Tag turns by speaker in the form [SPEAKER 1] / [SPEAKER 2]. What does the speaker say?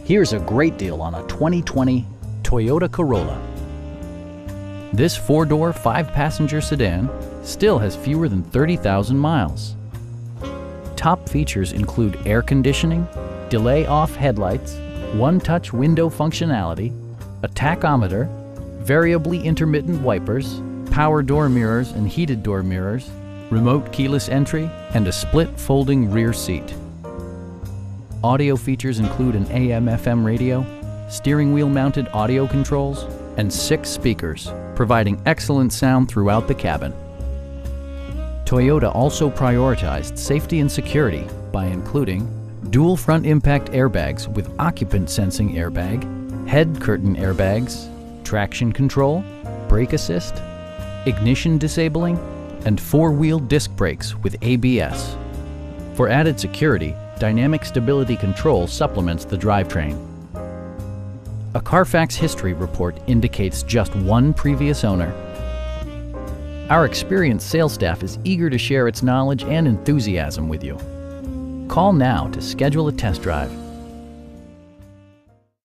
[SPEAKER 1] Here's a great deal on a 2020 Toyota Corolla. This four-door, five-passenger sedan still has fewer than 30,000 miles. Top features include air conditioning, delay-off headlights, one-touch window functionality, a tachometer, variably intermittent wipers, power door mirrors and heated door mirrors, remote keyless entry, and a split folding rear seat. Audio features include an AM/FM radio, steering wheel mounted audio controls, and 6 speakers, providing excellent sound throughout the cabin. Toyota also prioritized safety and security by including dual front impact airbags with occupant sensing airbag, head curtain airbags, traction control, brake assist, ignition disabling, and 4-wheel disc brakes with ABS. For added security, dynamic stability control supplements the drivetrain. A Carfax history report indicates just one previous owner. Our experienced sales staff is eager to share its knowledge and enthusiasm with you. Call now to schedule a test drive.